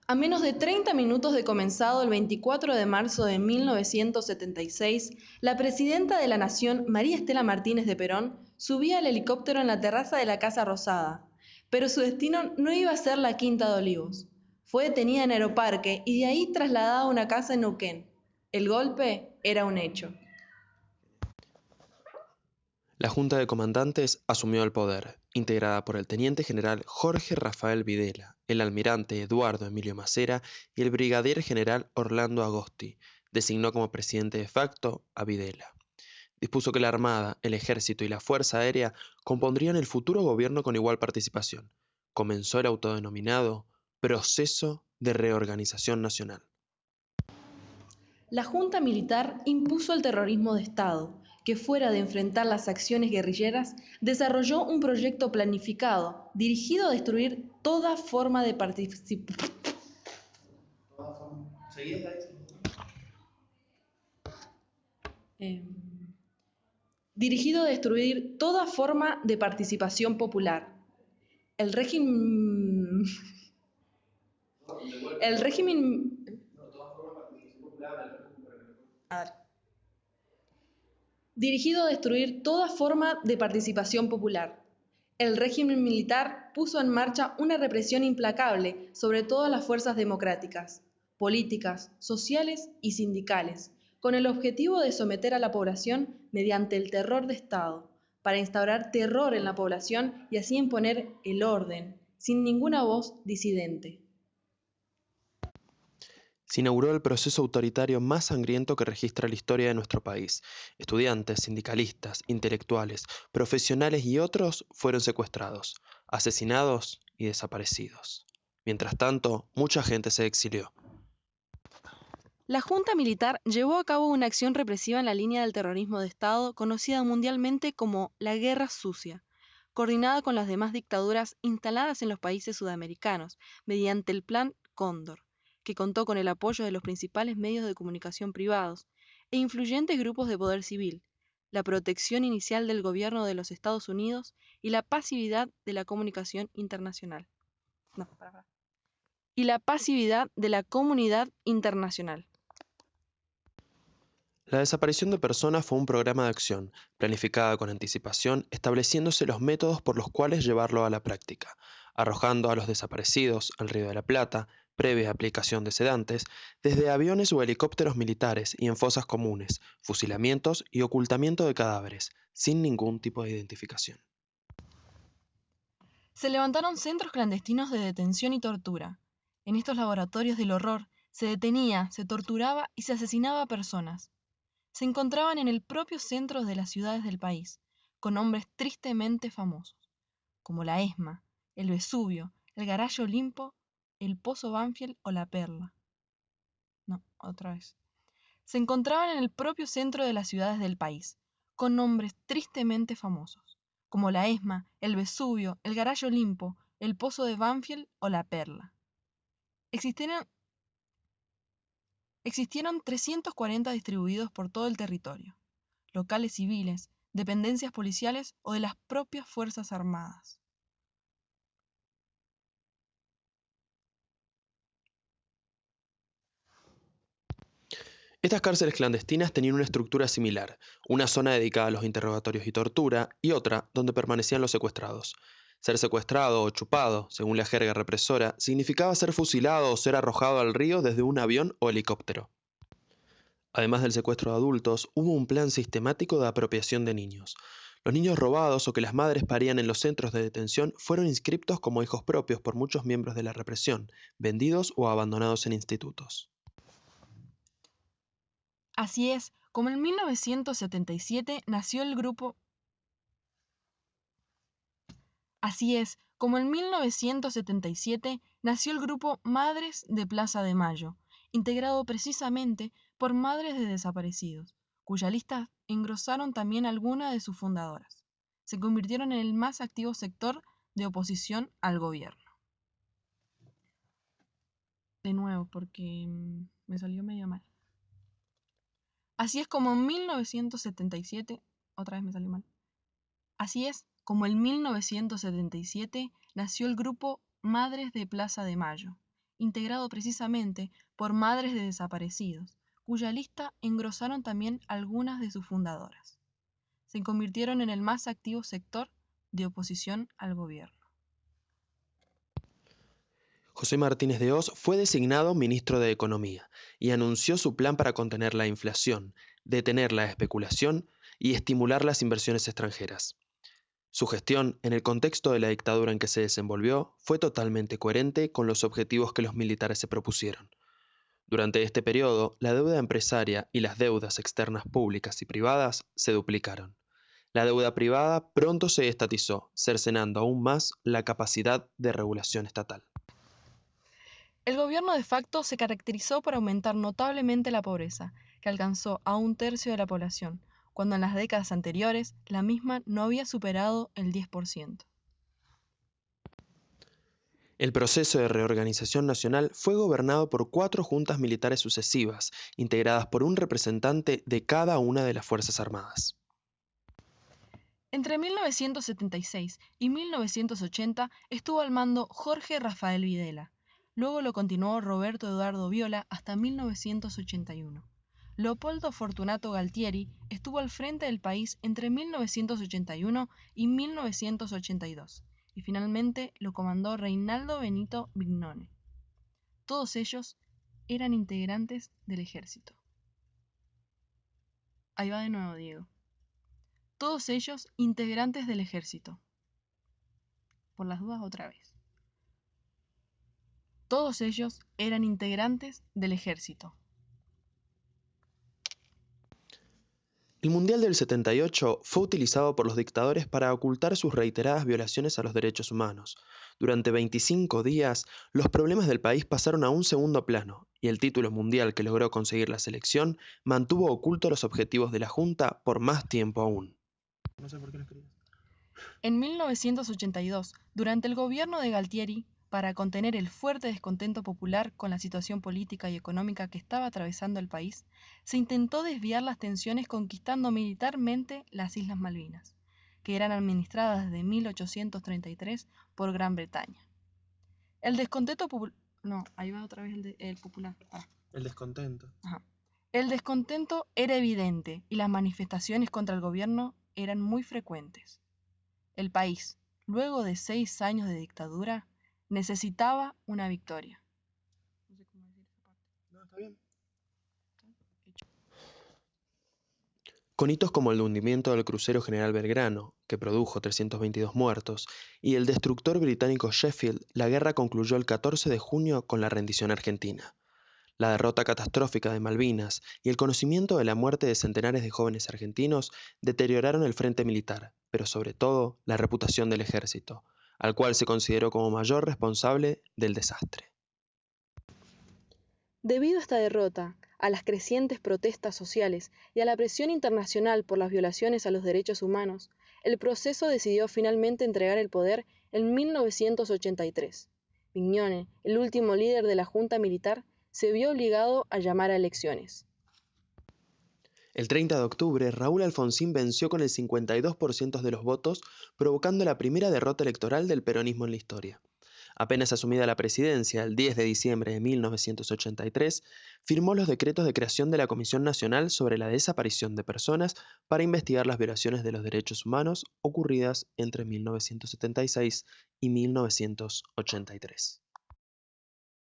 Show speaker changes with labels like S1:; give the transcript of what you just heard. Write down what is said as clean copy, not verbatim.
S1: A menos de 30 minutos de comenzado el 24 de marzo de 1976, la presidenta de la Nación, María Estela Martínez de Perón, subía al helicóptero en la terraza de la Casa Rosada, pero su destino no iba a ser la Quinta de Olivos. Fue detenida en Aeroparque y de ahí trasladada a una casa en Neuquén. El golpe era un hecho.
S2: La Junta de Comandantes asumió el poder, integrada por el teniente general Jorge Rafael Videla, el almirante Eduardo Emilio Macera y el brigadier general Orlando Agosti. Designó como presidente de facto a Videla. Dispuso que la Armada, el Ejército y la Fuerza Aérea compondrían el futuro gobierno con igual participación. Comenzó el autodenominado Proceso de Reorganización Nacional.
S1: La Junta Militar impuso el terrorismo de Estado, que fuera de enfrentar las acciones guerrilleras, desarrolló un proyecto planificado, dirigido a destruir toda forma de participación. Dirigido a destruir toda forma de participación popular. El régimen... El régimen... A ver. Dirigido a destruir toda forma de participación popular. El régimen militar puso en marcha una represión implacable sobre todas las fuerzas democráticas, políticas, sociales y sindicales, con el objetivo de someter a la población mediante el terror de Estado, para instaurar terror en la población y así imponer el orden, sin ninguna voz disidente.
S2: Se inauguró el proceso autoritario más sangriento que registra la historia de nuestro país. Estudiantes, sindicalistas, intelectuales, profesionales y otros fueron secuestrados, asesinados y desaparecidos. Mientras tanto, mucha gente se exilió.
S1: La Junta Militar llevó a cabo una acción represiva en la línea del terrorismo de Estado conocida mundialmente como la Guerra Sucia, coordinada con las demás dictaduras instaladas en los países sudamericanos, mediante el Plan Cóndor, que contó con el apoyo de los principales medios de comunicación privados e influyentes grupos de poder civil, la protección inicial del gobierno de los Estados Unidos y la pasividad de la comunicación internacional. Y la pasividad de la comunidad internacional.
S2: La desaparición de personas fue un programa de acción, planificada con anticipación, estableciéndose los métodos por los cuales llevarlo a la práctica, arrojando a los desaparecidos al Río de la Plata, previa aplicación de sedantes, desde aviones o helicópteros militares y en fosas comunes, fusilamientos y ocultamiento de cadáveres, sin ningún tipo de identificación.
S1: Se levantaron centros clandestinos de detención y tortura. En estos laboratorios del horror se detenía, se torturaba y se asesinaba a personas. Se encontraban en el propio centro de las ciudades del país, con nombres tristemente famosos, como la ESMA, el Vesubio, el Garayo Olimpo, el Pozo Banfield o la Perla. No, otra vez. Se encontraban en el propio centro de las ciudades del país, con nombres tristemente famosos, como la ESMA, el Vesubio, el Garayo Olimpo, el Pozo de Banfield o la Perla. Existieron 340 distribuidos por todo el territorio, locales civiles, dependencias policiales o de las propias Fuerzas Armadas.
S2: Estas cárceles clandestinas tenían una estructura similar, una zona dedicada a los interrogatorios y tortura y otra donde permanecían los secuestrados. Ser secuestrado o chupado, según la jerga represora, significaba ser fusilado o ser arrojado al río desde un avión o helicóptero. Además del secuestro de adultos, hubo un plan sistemático de apropiación de niños. Los niños robados o que las madres parían en los centros de detención fueron inscriptos como hijos propios por muchos miembros de la represión, vendidos o abandonados en institutos.
S1: Así es, como en 1977 nació el grupo Madres de Plaza de Mayo, integrado precisamente por madres de desaparecidos, cuya lista engrosaron también algunas de sus fundadoras. Se convirtieron en el más activo sector de oposición al gobierno. De nuevo, porque me salió medio mal. Así es como en 1977, otra vez me salió mal. Así es como en 1977 nació el grupo Madres de Plaza de Mayo, integrado precisamente por madres de desaparecidos, cuya lista engrosaron también algunas de sus fundadoras. Se convirtieron en el más activo sector de oposición al gobierno.
S2: José Martínez de Hoz fue designado ministro de Economía y anunció su plan para contener la inflación, detener la especulación y estimular las inversiones extranjeras. Su gestión, en el contexto de la dictadura en que se desenvolvió, fue totalmente coherente con los objetivos que los militares se propusieron. Durante este periodo, la deuda empresaria y las deudas externas públicas y privadas se duplicaron. La deuda privada pronto se estatizó, cercenando aún más la capacidad de regulación estatal.
S1: El gobierno de facto se caracterizó por aumentar notablemente la pobreza, que alcanzó a 1/3 de la población, cuando en las décadas anteriores la misma no había superado el 10%.
S2: El proceso de reorganización nacional fue gobernado por 4 juntas militares sucesivas, integradas por un representante de cada una de las Fuerzas Armadas.
S1: Entre 1976 y 1980 estuvo al mando Jorge Rafael Videla. Luego lo continuó Roberto Eduardo Viola hasta 1981. Leopoldo Fortunato Galtieri estuvo al frente del país entre 1981 y 1982, y finalmente lo comandó Reinaldo Benito Vignone. Todos ellos eran integrantes del ejército. Ahí va de nuevo, Diego. Todos ellos integrantes del ejército. Por las dudas otra vez. Todos ellos eran integrantes del ejército.
S2: El Mundial del 78 fue utilizado por los dictadores para ocultar sus reiteradas violaciones a los derechos humanos. Durante 25 días, los problemas del país pasaron a un segundo plano, y el título mundial que logró conseguir la selección mantuvo ocultos los objetivos de la Junta por más tiempo aún. No sé por qué lo escribí.
S1: En 1982, durante el gobierno de Galtieri, para contener el fuerte descontento popular con la situación política y económica que estaba atravesando el país, se intentó desviar las tensiones conquistando militarmente las Islas Malvinas, que eran administradas desde 1833 por Gran Bretaña. El descontento popular... No, ahí va otra vez el popular.
S2: El descontento.
S1: Ajá. El descontento era evidente y las manifestaciones contra el gobierno eran muy frecuentes. El país, luego de 6 años de dictadura, necesitaba una victoria. No sé cómo decir esa parte.
S2: No, está bien. Con hitos como el hundimiento del crucero General Belgrano, que produjo 322 muertos, y el destructor británico Sheffield, la guerra concluyó el 14 de junio con la rendición argentina. La derrota catastrófica de Malvinas y el conocimiento de la muerte de centenares de jóvenes argentinos deterioraron el frente militar, pero sobre todo la reputación del ejército, al cual se consideró como mayor responsable del desastre.
S1: Debido a esta derrota, a las crecientes protestas sociales y a la presión internacional por las violaciones a los derechos humanos, el proceso decidió finalmente entregar el poder en 1983. Vignone, el último líder de la Junta Militar, se vio obligado a llamar a elecciones.
S2: El 30 de octubre, Raúl Alfonsín venció con el 52% de los votos, provocando la primera derrota electoral del peronismo en la historia. Apenas asumida la presidencia, el 10 de diciembre de 1983, firmó los decretos de creación de la Comisión Nacional sobre la Desaparición de Personas para investigar las violaciones de los derechos humanos ocurridas entre 1976 y 1983.